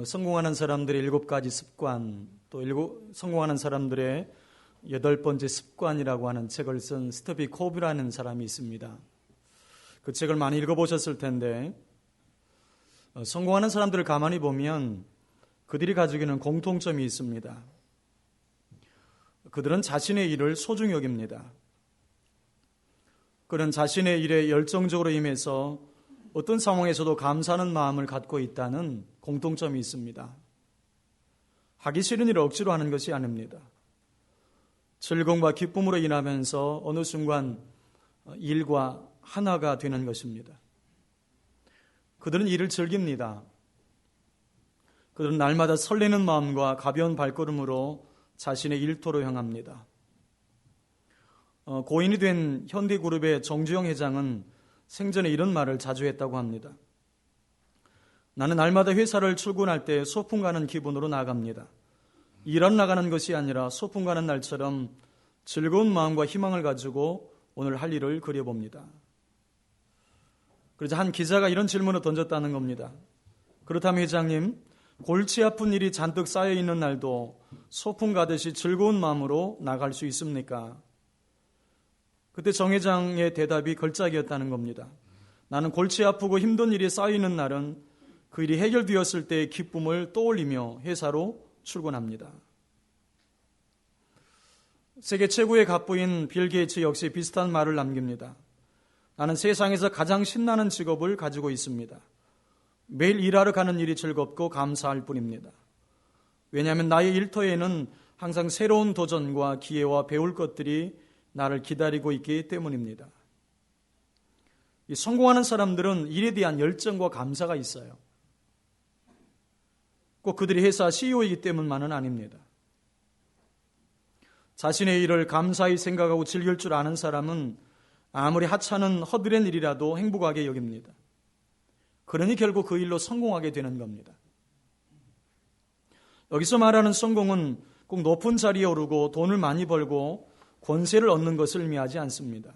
성공하는 사람들의 7가지 습관, 또 성공하는 사람들의 8번째 습관이라고 하는 책을 쓴 스티브 코비라는 사람이 있습니다. 그 책을 많이 읽어보셨을 텐데 성공하는 사람들을 가만히 보면 그들이 가지고 있는 공통점이 있습니다. 그들은 자신의 일을 소중히 여깁니다. 그는 자신의 일에 열정적으로 임해서 어떤 상황에서도 감사하는 마음을 갖고 있다는 공통점이 있습니다. 하기 싫은 일을 억지로 하는 것이 아닙니다. 즐거움과 기쁨으로 인하면서 어느 순간 일과 하나가 되는 것입니다. 그들은 일을 즐깁니다. 그들은 날마다 설레는 마음과 가벼운 발걸음으로 자신의 일터로 향합니다. 고인이 된 현대그룹의 정주영 회장은 생전에 이런 말을 자주 했다고 합니다. 나는 날마다 회사를 출근할 때 소풍 가는 기분으로 나갑니다. 일하러 나가는 것이 아니라 소풍 가는 날처럼 즐거운 마음과 희망을 가지고 오늘 할 일을 그려봅니다. 그러자 한 기자가 이런 질문을 던졌다는 겁니다. 그렇다면 회장님, 골치 아픈 일이 잔뜩 쌓여있는 날도 소풍 가듯이 즐거운 마음으로 나갈 수 있습니까? 그때 정 회장의 대답이 걸작이었다는 겁니다. 나는 골치 아프고 힘든 일이 쌓이는 날은 그 일이 해결되었을 때의 기쁨을 떠올리며 회사로 출근합니다. 세계 최고의 갑부인 빌 게이츠 역시 비슷한 말을 남깁니다. 나는 세상에서 가장 신나는 직업을 가지고 있습니다. 매일 일하러 가는 일이 즐겁고 감사할 뿐입니다. 왜냐하면 나의 일터에는 항상 새로운 도전과 기회와 배울 것들이 나를 기다리고 있기 때문입니다. 이 성공하는 사람들은 일에 대한 열정과 감사가 있어요. 꼭 그들이 회사 CEO이기 때문만은 아닙니다. 자신의 일을 감사히 생각하고 즐길 줄 아는 사람은 아무리 하찮은 허드렛 일이라도 행복하게 여깁니다. 그러니 결국 그 일로 성공하게 되는 겁니다. 여기서 말하는 성공은 꼭 높은 자리에 오르고 돈을 많이 벌고 권세를 얻는 것을 의미하지 않습니다.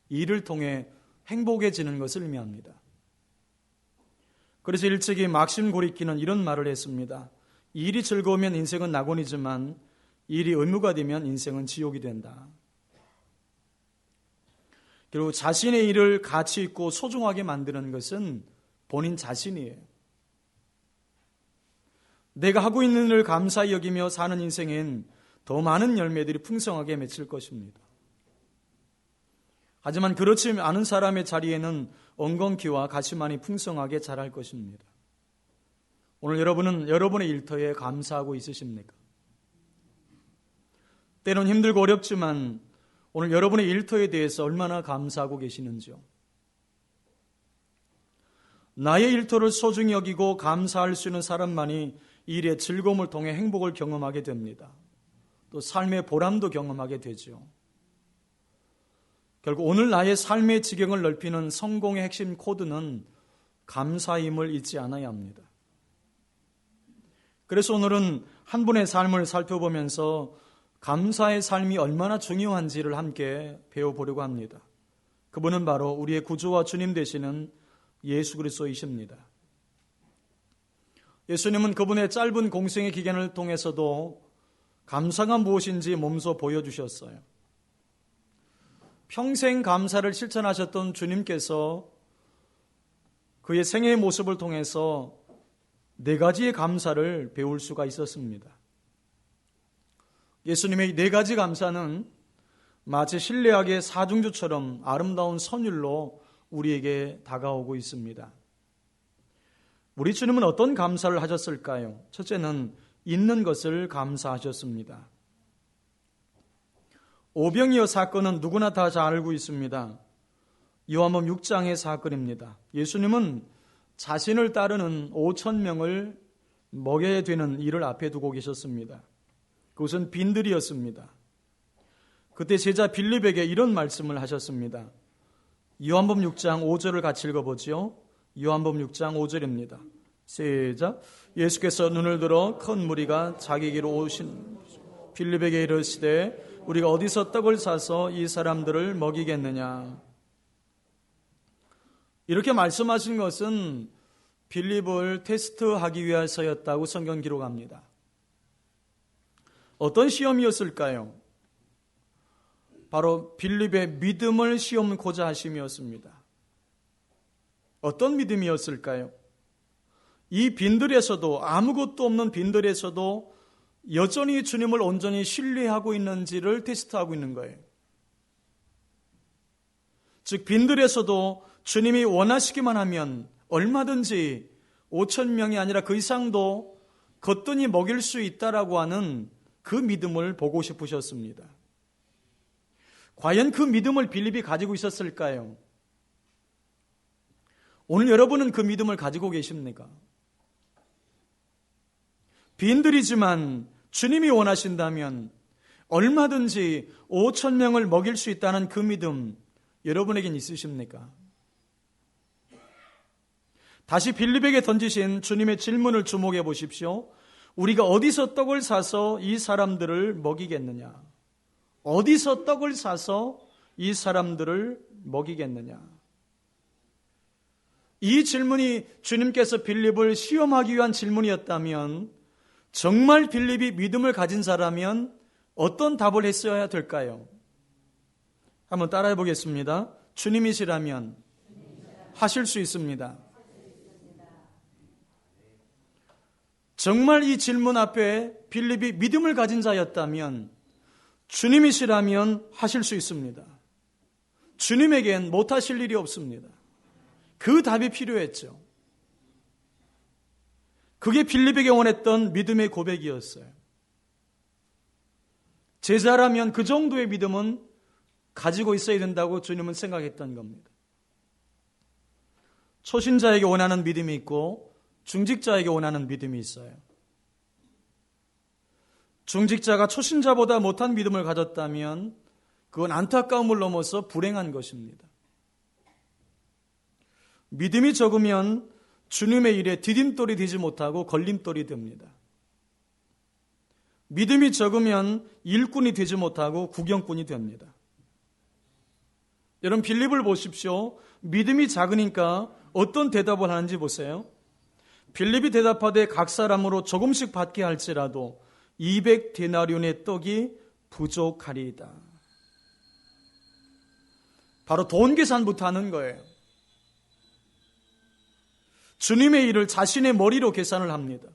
일을 통해 행복해지는 것을 의미합니다. 그래서 일찍이 막심 고리키는 이런 말을 했습니다. 일이 즐거우면 인생은 낙원이지만 일이 의무가 되면 인생은 지옥이 된다. 결국 자신의 일을 가치 있고 소중하게 만드는 것은 본인 자신이에요. 내가 하고 있는 일을 감사히 여기며 사는 인생엔 더 많은 열매들이 풍성하게 맺힐 것입니다. 하지만 그렇지 않은 사람의 자리에는 엉겅퀴와 가시만이 풍성하게 자랄 것입니다. 오늘 여러분은 여러분의 일터에 감사하고 있으십니까? 때론 힘들고 어렵지만 오늘 여러분의 일터에 대해서 얼마나 감사하고 계시는지요? 나의 일터를 소중히 여기고 감사할 수 있는 사람만이 일의 즐거움을 통해 행복을 경험하게 됩니다. 또 삶의 보람도 경험하게 되죠. 결국 오늘 나의 삶의 지경을 넓히는 성공의 핵심 코드는 감사임을 잊지 않아야 합니다. 그래서 오늘은 한 분의 삶을 살펴보면서 감사의 삶이 얼마나 중요한지를 함께 배워보려고 합니다. 그분은 바로 우리의 구주와 주님 되시는 예수 그리스도이십니다. 예수님은 그분의 짧은 공생의 기간을 통해서도 감사가 무엇인지 몸소 보여주셨어요. 평생 감사를 실천하셨던 주님께서 그의 생애의 모습을 통해서 4가지의 감사를 배울 수가 있었습니다. 예수님의 4가지 감사는 마치 신뢰하게 사중주처럼 아름다운 선율로 우리에게 다가오고 있습니다. 우리 주님은 어떤 감사를 하셨을까요? 첫째는 있는 것을 감사하셨습니다. 오병이어 사건은 누구나 다 잘 알고 있습니다. 요한복음 6장의 사건입니다. 예수님은 자신을 따르는 5,000명을 먹여야 되는 일을 앞에 두고 계셨습니다. 그것은 빈들이었습니다. 그때 제자 빌립에게 이런 말씀을 하셨습니다. 요한복음 6장 5절을 같이 읽어보죠. 요한복음 6장 5절입니다. 시작. 예수께서 눈을 들어 큰 무리가 자기에게로 오신 빌립에게 이르시되 우리가 어디서 떡을 사서 이 사람들을 먹이겠느냐. 이렇게 말씀하신 것은 빌립을 테스트하기 위해서였다고 성경 기록합니다. 어떤 시험이었을까요? 바로 빌립의 믿음을 시험고자 하심이었습니다. 어떤 믿음이었을까요? 이 빈들에서도, 아무것도 없는 빈들에서도 여전히 주님을 온전히 신뢰하고 있는지를 테스트하고 있는 거예요. 즉 빈들에서도 주님이 원하시기만 하면 얼마든지 5,000명이 아니라 그 이상도 거뜬히 먹일 수 있다라고 하는 그 믿음을 보고 싶으셨습니다. 과연 그 믿음을 빌립이 가지고 있었을까요? 오늘 여러분은 그 믿음을 가지고 계십니까? 빈들이지만 주님이 원하신다면 얼마든지 5,000명을 먹일 수 있다는 그 믿음 여러분에겐 있으십니까? 다시 빌립에게 던지신 주님의 질문을 주목해 보십시오. 우리가 어디서 떡을 사서 이 사람들을 먹이겠느냐? 어디서 떡을 사서 이 사람들을 먹이겠느냐? 이 질문이 주님께서 빌립을 시험하기 위한 질문이었다면 정말 빌립이 믿음을 가진 사람이면 어떤 답을 했어야 될까요? 한번 따라해 보겠습니다. 주님이시라면 하실 수 있습니다. 정말 이 질문 앞에 빌립이 믿음을 가진 자였다면 주님이시라면 하실 수 있습니다. 주님에겐 못하실 일이 없습니다. 그 답이 필요했죠. 그게 빌립에게 원했던 믿음의 고백이었어요. 제자라면 그 정도의 믿음은 가지고 있어야 된다고 주님은 생각했던 겁니다. 초신자에게 원하는 믿음이 있고 중직자에게 원하는 믿음이 있어요. 중직자가 초신자보다 못한 믿음을 가졌다면 그건 안타까움을 넘어서 불행한 것입니다. 믿음이 적으면 주님의 일에 디딤돌이 되지 못하고 걸림돌이 됩니다. 믿음이 적으면 일꾼이 되지 못하고 구경꾼이 됩니다. 여러분 빌립을 보십시오. 믿음이 작으니까 어떤 대답을 하는지 보세요. 빌립이 대답하되 각 사람으로 조금씩 받게 할지라도 200데나리온의 떡이 부족하리이다. 바로 돈 계산부터 하는 거예요. 주님의 일을 자신의 머리로 계산을 합니다.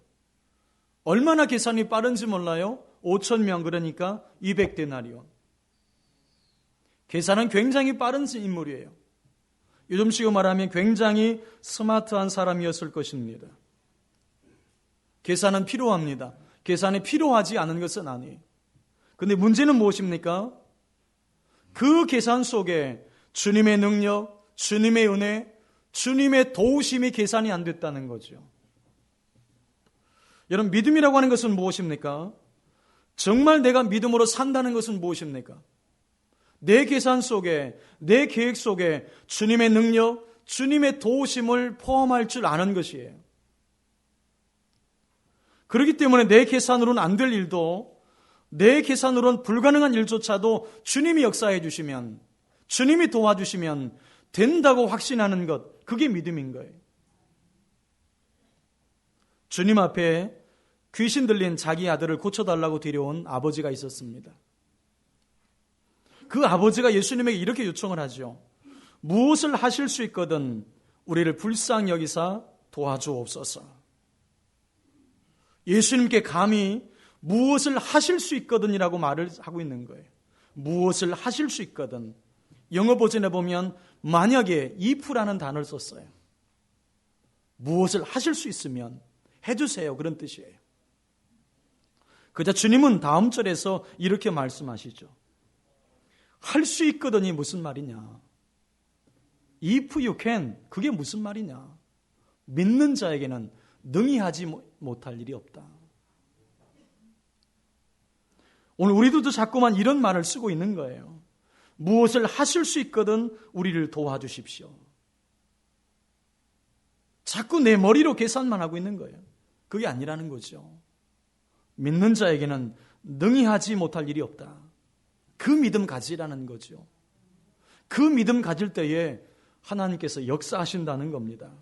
얼마나 계산이 빠른지 몰라요? 5,000명 그러니까 200데나리온. 계산은 굉장히 빠른 인물이에요. 요즘식으로 말하면 굉장히 스마트한 사람이었을 것입니다. 계산은 필요합니다. 계산이 필요하지 않은 것은 아니에요. 그런데 문제는 무엇입니까? 그 계산 속에 주님의 능력, 주님의 은혜, 주님의 도우심이 계산이 안 됐다는 거죠. 여러분 믿음이라고 하는 것은 무엇입니까? 정말 내가 믿음으로 산다는 것은 무엇입니까? 내 계산 속에, 내 계획 속에 주님의 능력, 주님의 도우심을 포함할 줄 아는 것이에요. 그렇기 때문에 내 계산으로는 안 될 일도, 내 계산으로는 불가능한 일조차도 주님이 역사해 주시면, 주님이 도와주시면 된다고 확신하는 것, 그게 믿음인 거예요. 주님 앞에 귀신 들린 자기 아들을 고쳐달라고 데려온 아버지가 있었습니다. 그 아버지가 예수님에게 이렇게 요청을 하죠. 무엇을 하실 수 있거든 우리를 불쌍히 여기사 도와주옵소서. 예수님께 감히 무엇을 하실 수 있거든이라고 말을 하고 있는 거예요. 무엇을 하실 수 있거든. 영어 버전에 보면 만약에 if라는 단어를 썼어요. 무엇을 하실 수 있으면 해주세요. 그런 뜻이에요. 그자 주님은 다음 절에서 이렇게 말씀하시죠. 할 수 있거든이 무슨 말이냐? If you can, 그게 무슨 말이냐? 믿는 자에게는 능히 하지 못할 일이 없다. 오늘 우리들도 자꾸만 이런 말을 쓰고 있는 거예요. 무엇을 하실 수 있거든 우리를 도와주십시오. 자꾸 내 머리로 계산만 하고 있는 거예요. 그게 아니라는 거죠. 믿는 자에게는 능히 하지 못할 일이 없다. 그 믿음 가지라는 거죠. 그 믿음 가질 때에 하나님께서 역사하신다는 겁니다.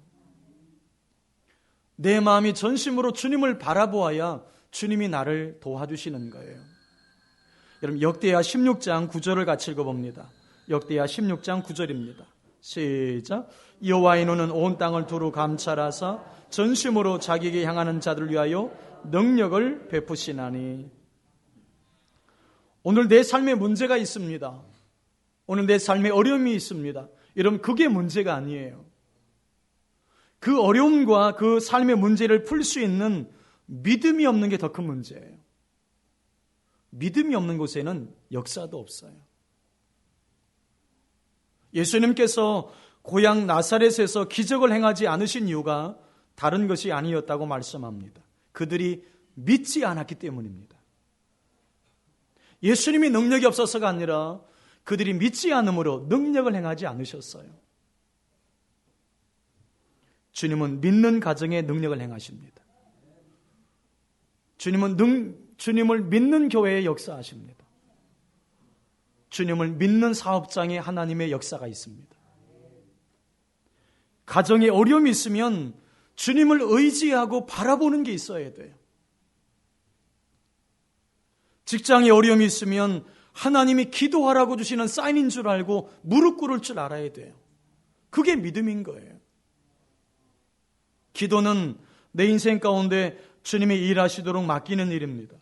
내 마음이 전심으로 주님을 바라보아야 주님이 나를 도와주시는 거예요. 여러분, 역대하 16장 9절을 같이 읽어봅니다. 역대하 16장 9절입니다. 시작. 여호와의 눈은 온 땅을 두루 감찰하사 전심으로 자기에게 향하는 자들을 위하여 능력을 베푸시나니. 오늘 내 삶에 문제가 있습니다. 오늘 내 삶에 어려움이 있습니다. 여러분, 그게 문제가 아니에요. 그 어려움과 그 삶의 문제를 풀 수 있는 믿음이 없는 게 더 큰 문제예요. 믿음이 없는 곳에는 역사도 없어요. 예수님께서 고향 나사렛에서 기적을 행하지 않으신 이유가 다른 것이 아니었다고 말씀합니다. 그들이 믿지 않았기 때문입니다. 예수님이 능력이 없어서가 아니라 그들이 믿지 않음으로 능력을 행하지 않으셨어요. 주님은 믿는 가정에 능력을 행하십니다. 주님을 믿는 교회에 역사하십니다. 주님을 믿는 사업장에 하나님의 역사가 있습니다. 가정에 어려움이 있으면 주님을 의지하고 바라보는 게 있어야 돼요. 직장에 어려움이 있으면 하나님이 기도하라고 주시는 사인인 줄 알고 무릎 꿇을 줄 알아야 돼요. 그게 믿음인 거예요. 기도는 내 인생 가운데 주님이 일하시도록 맡기는 일입니다.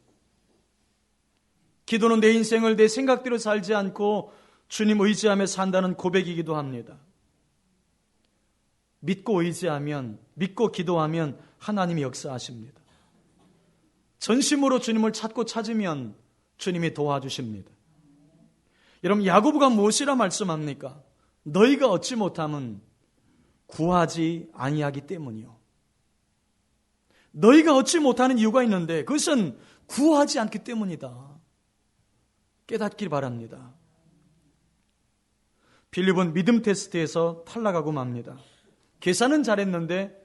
기도는 내 인생을 내 생각대로 살지 않고 주님 의지하며 산다는 고백이기도 합니다. 믿고 의지하면, 믿고 기도하면 하나님이 역사하십니다. 전심으로 주님을 찾고 찾으면 주님이 도와주십니다. 여러분, 야고보가 무엇이라 말씀합니까? 너희가 얻지 못함은 구하지 아니하기 때문이요. 너희가 얻지 못하는 이유가 있는데 그것은 구하지 않기 때문이다. 깨닫길 바랍니다. 빌립은 믿음 테스트에서 탈락하고 맙니다. 계산은 잘했는데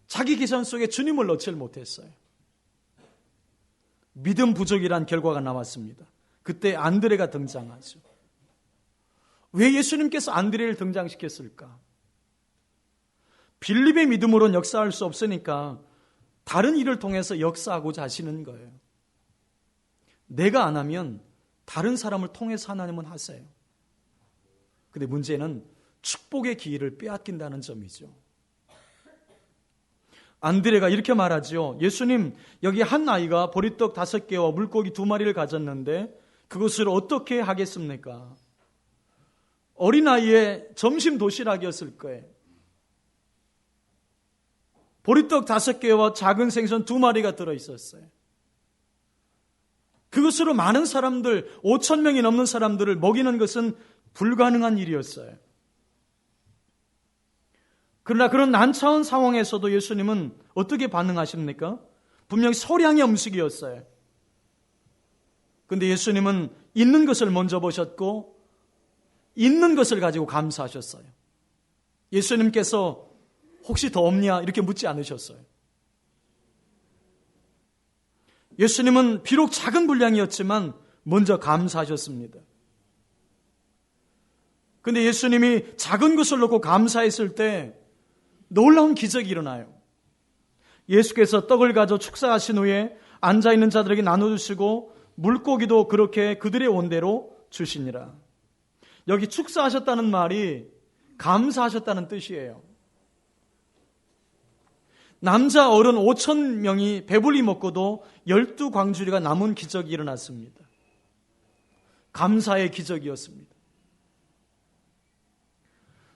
자기 계산 속에 주님을 넣지 못했어요. 믿음 부족이란 결과가 나왔습니다. 그때 안드레가 등장하죠. 왜 예수님께서 안드레를 등장시켰을까? 빌립의 믿음으로는 역사할 수 없으니까 다른 일을 통해서 역사하고자 하시는 거예요. 내가 안 하면 다른 사람을 통해서 하나님은 하세요. 근데 문제는 축복의 기회를 빼앗긴다는 점이죠. 안드레가 이렇게 말하죠. 예수님, 여기 한 아이가 보리떡 5개와 물고기 2마리를 가졌는데 그것을 어떻게 하겠습니까? 어린아이의 점심 도시락이었을 거예요. 보리떡 5개와 작은 생선 2마리가 들어있었어요. 그것으로 많은 사람들, 5,000명이 넘는 사람들을 먹이는 것은 불가능한 일이었어요. 그러나 그런 난처한 상황에서도 예수님은 어떻게 반응하십니까? 분명히 소량의 음식이었어요. 그런데 예수님은 있는 것을 먼저 보셨고 있는 것을 가지고 감사하셨어요. 예수님께서 혹시 더 없냐 이렇게 묻지 않으셨어요. 예수님은 비록 작은 분량이었지만 먼저 감사하셨습니다. 그런데 예수님이 작은 것을 놓고 감사했을 때 놀라운 기적이 일어나요. 예수께서 떡을 가져 축사하신 후에 앉아있는 자들에게 나눠주시고 물고기도 그렇게 그들의 원대로 주시니라. 여기 축사하셨다는 말이 감사하셨다는 뜻이에요. 남자 어른 5,000명이 배불리 먹고도 12광주리가 남은 기적이 일어났습니다. 감사의 기적이었습니다.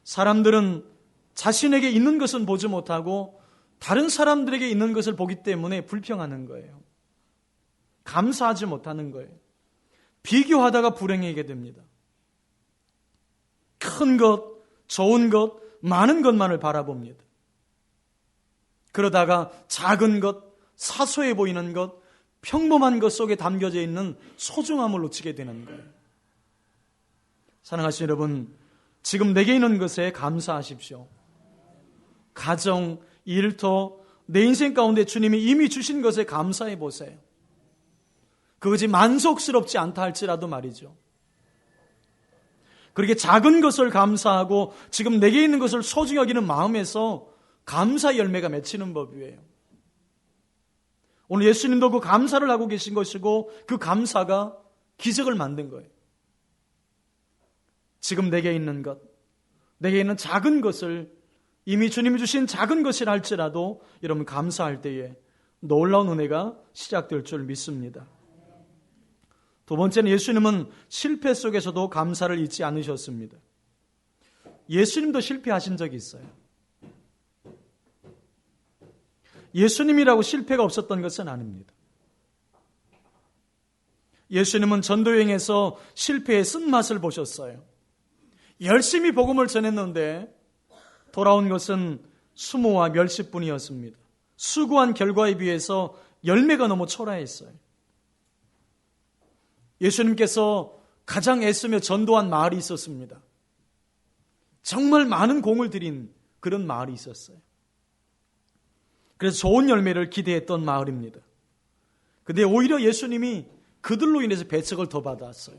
사람들은 자신에게 있는 것은 보지 못하고 다른 사람들에게 있는 것을 보기 때문에 불평하는 거예요. 감사하지 못하는 거예요. 비교하다가 불행해지게 됩니다. 큰 것, 좋은 것, 많은 것만을 바라봅니다. 그러다가 작은 것, 사소해 보이는 것, 평범한 것 속에 담겨져 있는 소중함을 놓치게 되는 거예요. 사랑하시는 여러분, 지금 내게 있는 것에 감사하십시오. 가정, 일터, 내 인생 가운데 주님이 이미 주신 것에 감사해 보세요. 그것이 만족스럽지 않다 할지라도 말이죠. 그렇게 작은 것을 감사하고 지금 내게 있는 것을 소중히 여기는 마음에서 감사 열매가 맺히는 법이에요. 오늘 예수님도 그 감사를 하고 계신 것이고 그 감사가 기적을 만든 거예요. 지금 내게 있는 것, 내게 있는 작은 것을 이미 주님이 주신 작은 것이라 할지라도 여러분 감사할 때에 놀라운 은혜가 시작될 줄 믿습니다. 두 번째는 예수님은 실패 속에서도 감사를 잊지 않으셨습니다. 예수님도 실패하신 적이 있어요. 예수님이라고 실패가 없었던 것은 아닙니다. 예수님은 전도여행에서 실패의 쓴맛을 보셨어요. 열심히 복음을 전했는데 돌아온 것은 수모와 멸시뿐이었습니다. 수고한 결과에 비해서 열매가 너무 초라했어요. 예수님께서 가장 애쓰며 전도한 마을이 있었습니다. 정말 많은 공을 들인 그런 마을이 있었어요. 그래서 좋은 열매를 기대했던 마을입니다. 근데 오히려 예수님이 그들로 인해서 배척을 더 받았어요.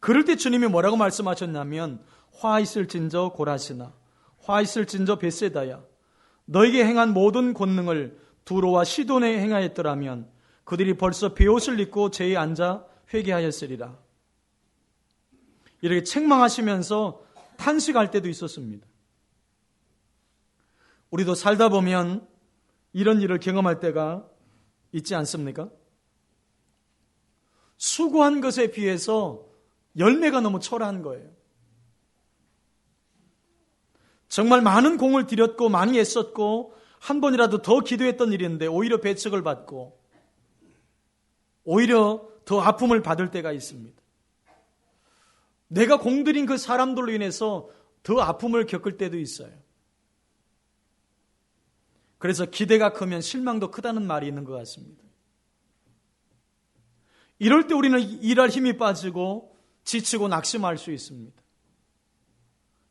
그럴 때 주님이 뭐라고 말씀하셨냐면 화 있을진저 고라시나 화 있을진저 벳세다야 너에게 행한 모든 권능을 두로와 시돈에 행하였더라면 그들이 벌써 베옷을 입고 제에 앉아 회개하였으리라. 이렇게 책망하시면서 탄식할 때도 있었습니다. 우리도 살다 보면 이런 일을 경험할 때가 있지 않습니까? 수고한 것에 비해서 열매가 너무 초라한 거예요. 정말 많은 공을 들였고 많이 애썼고 한 번이라도 더 기도했던 일인데 오히려 배척을 받고 오히려 더 아픔을 받을 때가 있습니다. 내가 공들인 그 사람들로 인해서 더 아픔을 겪을 때도 있어요. 그래서 기대가 크면 실망도 크다는 말이 있는 것 같습니다. 이럴 때 우리는 일할 힘이 빠지고 지치고 낙심할 수 있습니다.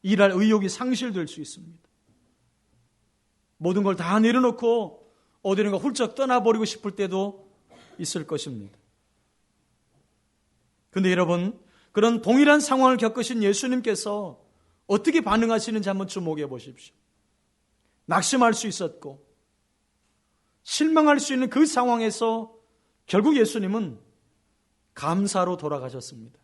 일할 의욕이 상실될 수 있습니다. 모든 걸 다 내려놓고 어디론가 훌쩍 떠나버리고 싶을 때도 있을 것입니다. 그런데 여러분, 그런 동일한 상황을 겪으신 예수님께서 어떻게 반응하시는지 한번 주목해 보십시오. 낙심할 수 있었고 실망할 수 있는 그 상황에서 결국 예수님은 감사로 돌아가셨습니다.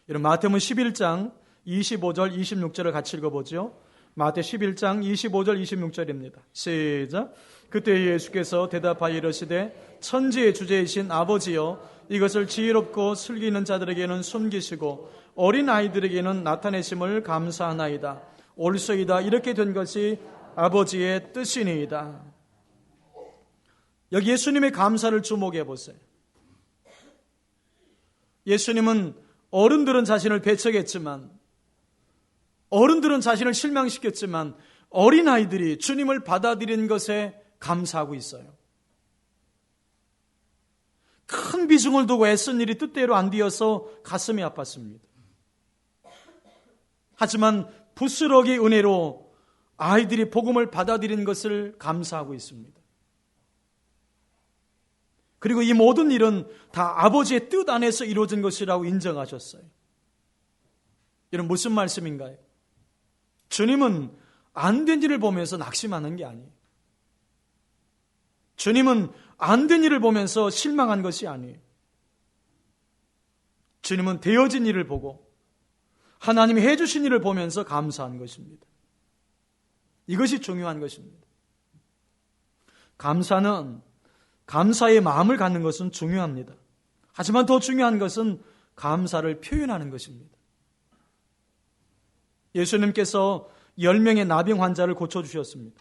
여러분, 마태복음 11장 25절 26절을 같이 읽어보죠. 마태 11장 25절 26절입니다. 시작. 그때 예수께서 대답하여 이르시되 천지의 주제이신 아버지여 이것을 지혜롭고 슬기는 자들에게는 숨기시고 어린 아이들에게는 나타내심을 감사하나이다. 옳소이다. 이렇게 된 것이 아버지의 뜻이니이다. 여기 예수님의 감사를 주목해 보세요. 예수님은 어른들은 자신을 배척했지만 어른들은 자신을 실망시켰지만 어린아이들이 주님을 받아들인 것에 감사하고 있어요. 큰 비중을 두고 애쓴 일이 뜻대로 안 되어서 가슴이 아팠습니다. 하지만 부스러기 은혜로 아이들이 복음을 받아들인 것을 감사하고 있습니다. 그리고 이 모든 일은 다 아버지의 뜻 안에서 이루어진 것이라고 인정하셨어요. 이런 무슨 말씀인가요? 주님은 안 된 일을 보면서 낙심하는 게 아니에요. 주님은 안 된 일을 보면서 실망한 것이 아니에요. 주님은 되어진 일을 보고 하나님이 해주신 일을 보면서 감사한 것입니다. 이것이 중요한 것입니다. 감사의 마음을 갖는 것은 중요합니다. 하지만 더 중요한 것은 감사를 표현하는 것입니다. 예수님께서 10명의 나병 환자를 고쳐주셨습니다.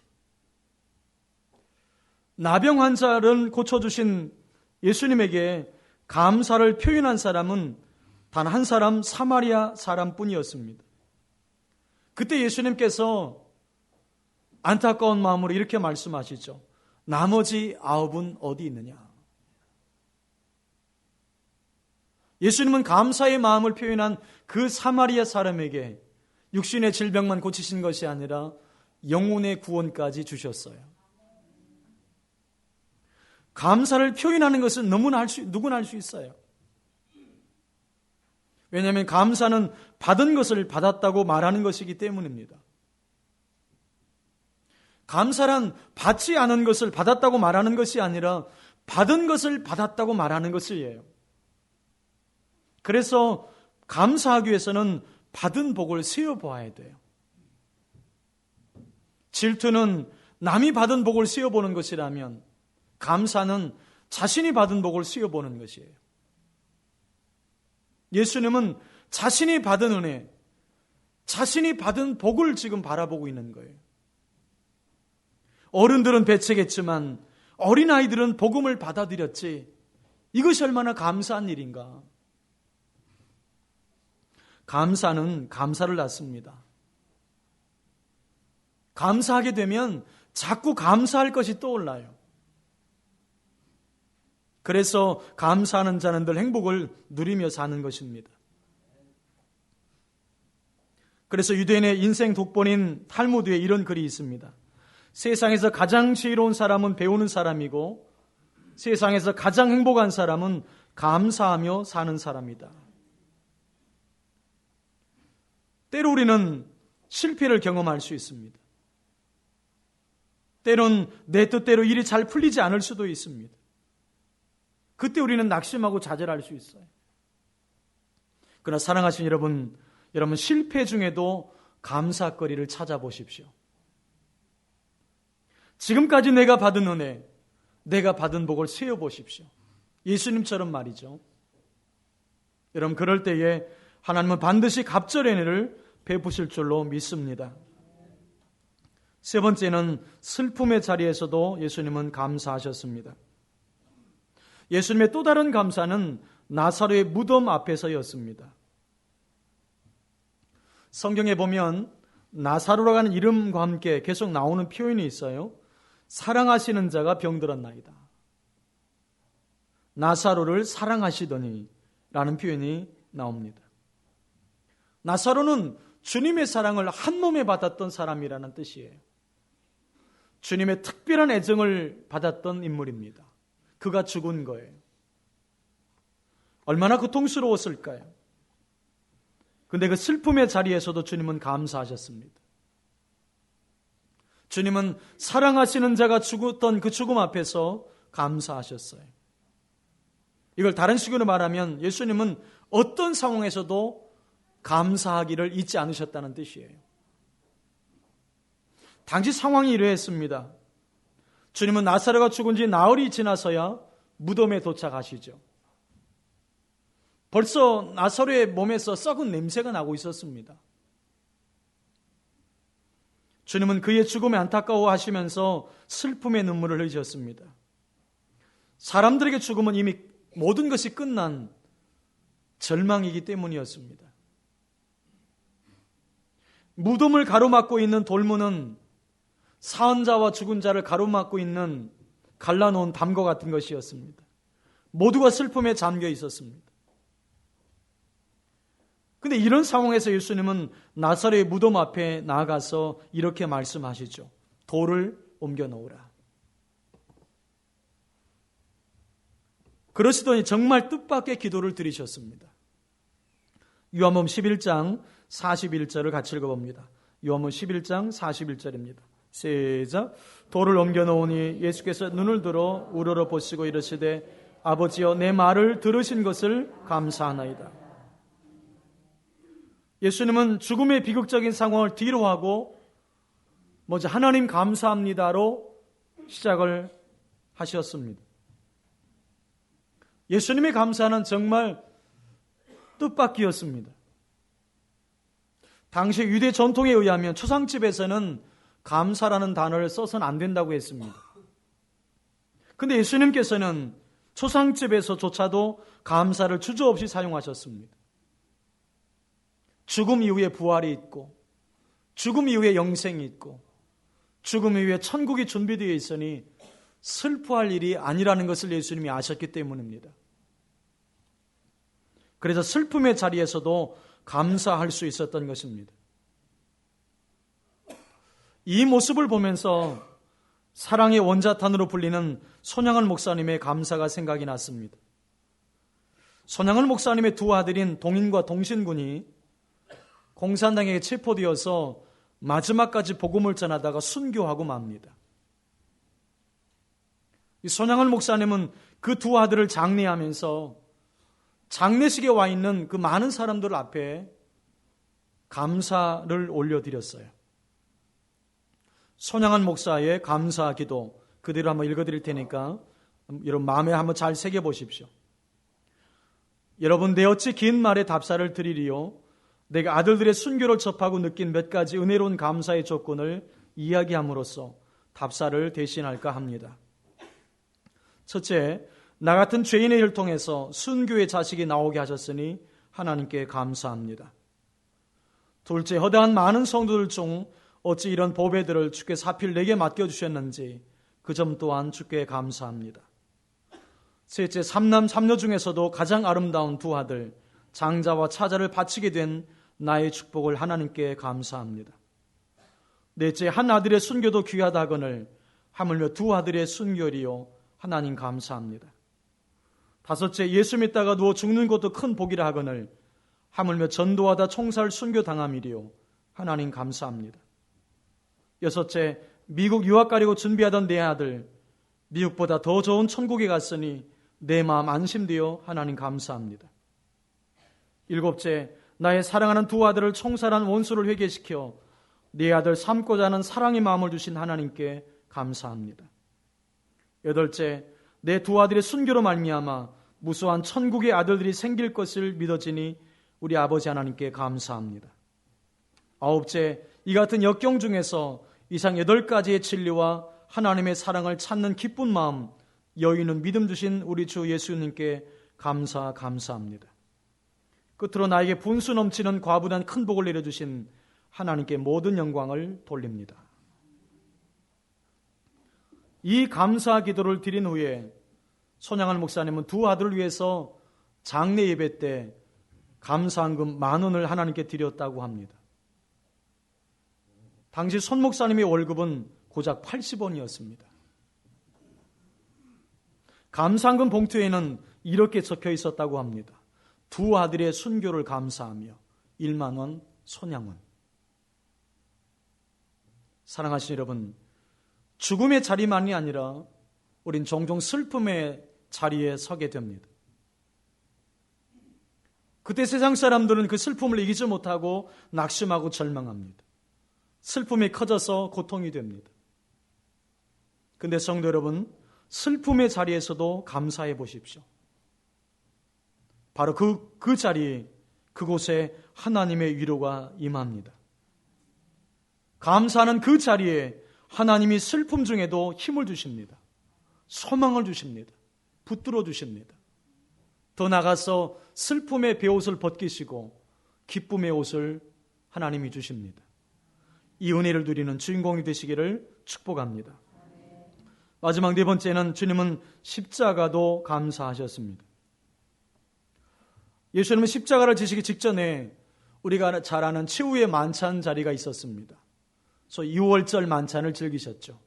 나병 환자를 고쳐주신 예수님에게 감사를 표현한 사람은 단 한 사람, 사마리아 사람뿐이었습니다. 그때 예수님께서 안타까운 마음으로 이렇게 말씀하시죠. 나머지 9은 어디 있느냐? 예수님은 감사의 마음을 표현한 그 사마리아 사람에게 육신의 질병만 고치신 것이 아니라 영혼의 구원까지 주셨어요. 감사를 표현하는 것은 누구나 할 수 있어요. 왜냐하면 감사는 받은 것을 받았다고 말하는 것이기 때문입니다. 감사란 받지 않은 것을 받았다고 말하는 것이 아니라 받은 것을 받았다고 말하는 것이에요. 그래서 감사하기 위해서는 받은 복을 세어보아야 돼요. 질투는 남이 받은 복을 세어보는 것이라면 감사는 자신이 받은 복을 세어보는 것이에요. 예수님은 자신이 받은 은혜, 자신이 받은 복을 지금 바라보고 있는 거예요. 어른들은 배척했지만 어린아이들은 복음을 받아들였지. 이것이 얼마나 감사한 일인가. 감사는 감사를 낳습니다. 감사하게 되면 자꾸 감사할 것이 떠올라요. 그래서 감사하는 자는 늘 행복을 누리며 사는 것입니다. 그래서 유대인의 인생 독본인 탈무드에 이런 글이 있습니다. 세상에서 가장 지혜로운 사람은 배우는 사람이고 세상에서 가장 행복한 사람은 감사하며 사는 사람이다. 때로 우리는 실패를 경험할 수 있습니다. 때론 내 뜻대로 일이 잘 풀리지 않을 수도 있습니다. 그때 우리는 낙심하고 좌절할 수 있어요. 그러나 사랑하신 여러분 실패 중에도 감사거리를 찾아보십시오. 지금까지 내가 받은 은혜, 내가 받은 복을 세어보십시오. 예수님처럼 말이죠. 여러분 그럴 때에 하나님은 반드시 갑절의 은혜를 베푸실 줄로 믿습니다. 세 번째는 슬픔의 자리에서도 예수님은 감사하셨습니다. 예수님의 또 다른 감사는 나사로의 무덤 앞에서였습니다. 성경에 보면 나사로라고 하는 이름과 함께 계속 나오는 표현이 있어요. 사랑하시는 자가 병들었나이다. 나사로를 사랑하시더니 라는 표현이 나옵니다. 나사로는 주님의 사랑을 한 몸에 받았던 사람이라는 뜻이에요. 주님의 특별한 애정을 받았던 인물입니다. 그가 죽은 거예요. 얼마나 고통스러웠을까요? 그런데 그 슬픔의 자리에서도 주님은 감사하셨습니다. 주님은 사랑하시는 자가 죽었던 그 죽음 앞에서 감사하셨어요. 이걸 다른 식으로 말하면 예수님은 어떤 상황에서도 감사하기를 잊지 않으셨다는 뜻이에요. 당시 상황이 이러했습니다. 주님은 나사로가 죽은 지 나흘이 지나서야 무덤에 도착하시죠. 벌써 나사로의 몸에서 썩은 냄새가 나고 있었습니다. 주님은 그의 죽음에 안타까워하시면서 슬픔의 눈물을 흘리셨습니다. 사람들에게 죽음은 이미 모든 것이 끝난 절망이기 때문이었습니다. 무덤을 가로막고 있는 돌문은 사한 자와 죽은 자를 가로막고 있는 갈라놓은 담과 같은 것이었습니다. 모두가 슬픔에 잠겨 있었습니다. 그런데 이런 상황에서 예수님은 나사로의 무덤 앞에 나아가서 이렇게 말씀하시죠. 돌을 옮겨 놓으라. 그러시더니 정말 뜻밖의 기도를 드리셨습니다. 요한복음 11장 41절을 같이 읽어봅니다. 요한복음 11장 41절입니다. 시작. 돌을 옮겨 놓으니 예수께서 눈을 들어 우러러 보시고 이르시되 아버지여 내 말을 들으신 것을 감사하나이다. 예수님은 죽음의 비극적인 상황을 뒤로하고 먼저 하나님 감사합니다로 시작을 하셨습니다. 예수님의 감사는 정말 뜻밖이었습니다. 당시 유대 전통에 의하면 초상집에서는 감사라는 단어를 써서는 안 된다고 했습니다. 그런데 예수님께서는 초상집에서조차도 감사를 주저없이 사용하셨습니다. 죽음 이후에 부활이 있고 죽음 이후에 영생이 있고 죽음 이후에 천국이 준비되어 있으니 슬퍼할 일이 아니라는 것을 예수님이 아셨기 때문입니다. 그래서 슬픔의 자리에서도 감사할 수 있었던 것입니다. 이 모습을 보면서 사랑의 원자탄으로 불리는 손양을 목사님의 감사가 생각이 났습니다. 손양을 목사님의 두 아들인 동인과 동신군이 공산당에게 체포되어서 마지막까지 복음을 전하다가 순교하고 맙니다. 이 손양원 목사님은 그 두 아들을 장례하면서 장례식에 와 있는 그 많은 사람들 앞에 감사를 올려드렸어요. 손양원 목사의 감사 기도 그대로 한번 읽어드릴 테니까 여러분 마음에 한번 잘 새겨보십시오. 여러분, 내 어찌 긴 말에 답사를 드리리요. 내가 아들들의 순교를 접하고 느낀 몇 가지 은혜로운 감사의 조건을 이야기함으로써 답사를 대신할까 합니다. 첫째, 나 같은 죄인의 혈통에서 순교의 자식이 나오게 하셨으니 하나님께 감사합니다. 둘째, 허다한 많은 성도들 중 어찌 이런 보배들을 주께 사필 내게 맡겨주셨는지 그 점 또한 주께 감사합니다. 셋째, 삼남 삼녀 중에서도 가장 아름다운 두 아들 장자와 차자를 바치게 된 나의 축복을 하나님께 감사합니다. 넷째, 한 아들의 순교도 귀하다 하거늘 하물며 두 아들의 순교리요 하나님 감사합니다. 다섯째, 예수 믿다가 누워 죽는 것도 큰 복이라 하거늘 하물며 전도하다 총살 순교 당함이리요 하나님 감사합니다. 여섯째, 미국 유학 가려고 준비하던 내 아들 미국보다 더 좋은 천국에 갔으니 내 마음 안심되어 하나님 감사합니다. 일곱째, 나의 사랑하는 두 아들을 총살한 원수를 회개시켜 내 아들 삼고자 하는 사랑의 마음을 주신 하나님께 감사합니다. 여덟째, 내 두 아들의 순교로 말미암아 무수한 천국의 아들들이 생길 것을 믿어지니 우리 아버지 하나님께 감사합니다. 아홉째, 이 같은 역경 중에서 이상 8가지의 진리와 하나님의 사랑을 찾는 기쁜 마음, 여유 있는 믿음 주신 우리 주 예수님께 감사합니다. 끝으로 나에게 분수 넘치는 과부단 큰 복을 내려주신 하나님께 모든 영광을 돌립니다. 이 감사 기도를 드린 후에 손양원 목사님은 두 아들을 위해서 장례 예배 때 감사한금 10,000원을 하나님께 드렸다고 합니다. 당시 손 목사님의 월급은 고작 80원이었습니다. 감사한금 봉투에는 이렇게 적혀 있었다고 합니다. 두 아들의 순교를 감사하며 10,000원 손양원. 사랑하신 여러분, 죽음의 자리만이 아니라 우린 종종 슬픔의 자리에 서게 됩니다. 그때 세상 사람들은 그 슬픔을 이기지 못하고 낙심하고 절망합니다. 슬픔이 커져서 고통이 됩니다. 근데 성도 여러분, 슬픔의 자리에서도 감사해 보십시오. 바로 그 자리에, 그곳에 하나님의 위로가 임합니다. 감사하는 그 자리에 하나님이 슬픔 중에도 힘을 주십니다. 소망을 주십니다. 붙들어 주십니다. 더 나아가서 슬픔의 베옷을 벗기시고 기쁨의 옷을 하나님이 주십니다. 이 은혜를 누리는 주인공이 되시기를 축복합니다. 마지막 네 번째는 주님은 십자가도 감사하셨습니다. 예수님은 십자가를 지시기 직전에 우리가 잘 아는 최후의 만찬 자리가 있었습니다. 소위 6월절 만찬을 즐기셨죠.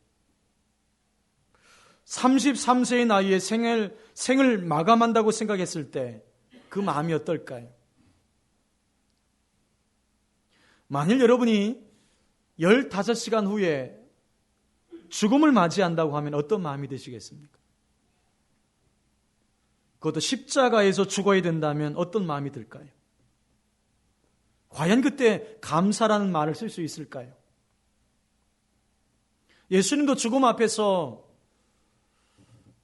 33세의 나이에 생을 마감한다고 생각했을 때 그 마음이 어떨까요? 만일 여러분이 15시간 후에 죽음을 맞이한다고 하면 어떤 마음이 드시겠습니까? 그것도 십자가에서 죽어야 된다면 어떤 마음이 들까요? 과연 그때 감사라는 말을 쓸 수 있을까요? 예수님도 죽음 앞에서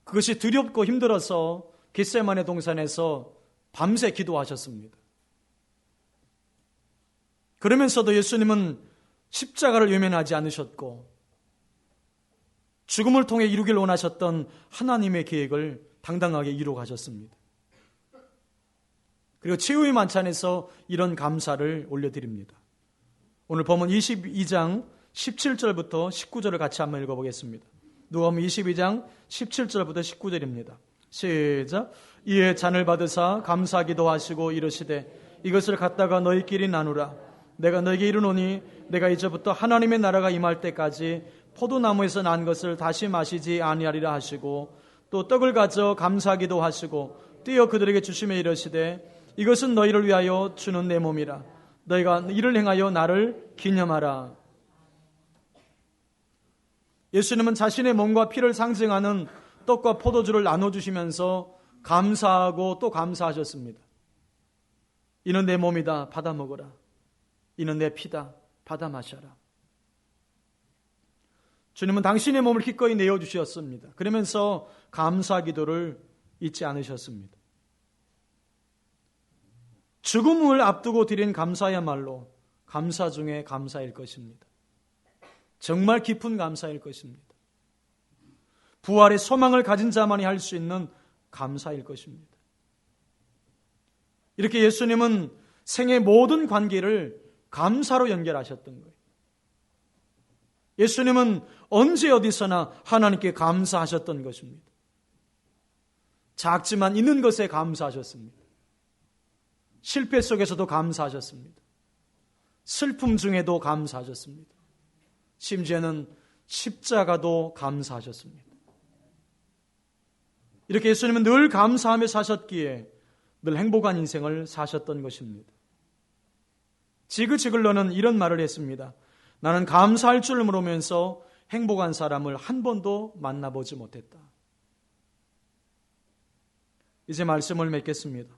그것이 두렵고 힘들어서 겟세마네 동산에서 밤새 기도하셨습니다. 그러면서도 예수님은 십자가를 외면하지 않으셨고 죽음을 통해 이루길 원하셨던 하나님의 계획을 당당하게 이루어가셨습니다. 그리고 최후의 만찬에서 이런 감사를 올려드립니다. 오늘 본문 22장 17절부터 19절을 같이 한번 읽어보겠습니다. 누가복음 22장 17절부터 19절입니다. 시작. 이에 잔을 받으사 감사기도 하시고 이르시되 이것을 갖다가 너희끼리 나누라. 내가 너희에게 이르노니 내가 이제부터 하나님의 나라가 임할 때까지 포도나무에서 난 것을 다시 마시지 아니하리라 하시고 또 떡을 가져 감사기도 하시고 떼어 그들에게 주시며 이르시되 이것은 너희를 위하여 주는 내 몸이라. 너희가 이를 행하여 나를 기념하라. 예수님은 자신의 몸과 피를 상징하는 떡과 포도주를 나눠주시면서 감사하고 또 감사하셨습니다. 이는 내 몸이다, 받아 먹어라. 이는 내 피다, 받아 마셔라. 주님은 당신의 몸을 기꺼이 내어주셨습니다. 그러면서 감사 기도를 잊지 않으셨습니다. 죽음을 앞두고 드린 감사야말로 감사 중에 감사일 것입니다. 정말 깊은 감사일 것입니다. 부활의 소망을 가진 자만이 할 수 있는 감사일 것입니다. 이렇게 예수님은 생의 모든 관계를 감사로 연결하셨던 거예요. 예수님은 언제 어디서나 하나님께 감사하셨던 것입니다. 작지만 있는 것에 감사하셨습니다. 실패 속에서도 감사하셨습니다. 슬픔 중에도 감사하셨습니다. 심지어는 십자가도 감사하셨습니다. 이렇게 예수님은 늘 감사하며 사셨기에 늘 행복한 인생을 사셨던 것입니다. 지그지글러는 이런 말을 했습니다. 나는 감사할 줄 모르면서 행복한 사람을 한 번도 만나보지 못했다. 이제 말씀을 맺겠습니다.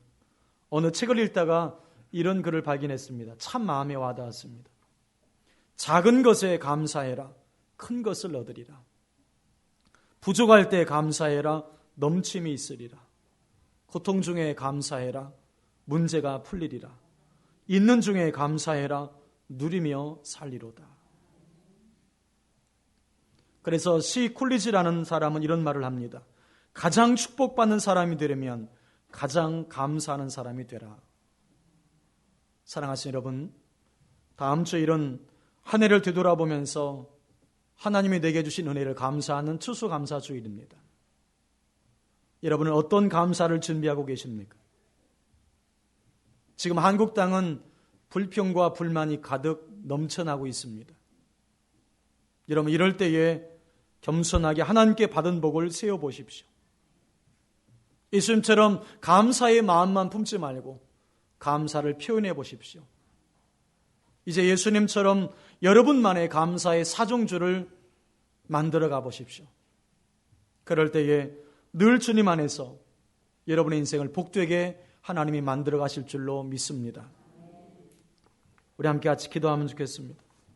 어느 책을 읽다가 이런 글을 발견했습니다. 참 마음에 와닿았습니다. 작은 것에 감사해라. 큰 것을 얻으리라. 부족할 때 감사해라. 넘침이 있으리라. 고통 중에 감사해라. 문제가 풀리리라. 있는 중에 감사해라. 누리며 살리로다. 그래서 시 쿨리지라는 사람은 이런 말을 합니다. 가장 축복받는 사람이 되려면 가장 감사하는 사람이 되라. 사랑하시는 여러분, 다음 주 이런 한 해를 되돌아보면서 하나님이 내게 주신 은혜를 감사하는 추수감사주일입니다. 여러분은 어떤 감사를 준비하고 계십니까? 지금 한국 땅은 불평과 불만이 가득 넘쳐나고 있습니다. 여러분, 이럴 때에 겸손하게 하나님께 받은 복을 세워보십시오. 예수님처럼 감사의 마음만 품지 말고 감사를 표현해 보십시오. 이제 예수님처럼 여러분만의 감사의 사종주를 만들어 가보십시오. 그럴 때에 늘 주님 안에서 여러분의 인생을 복되게 하나님이 만들어 가실 줄로 믿습니다. 우리 함께 같이 기도하면 좋겠습니다.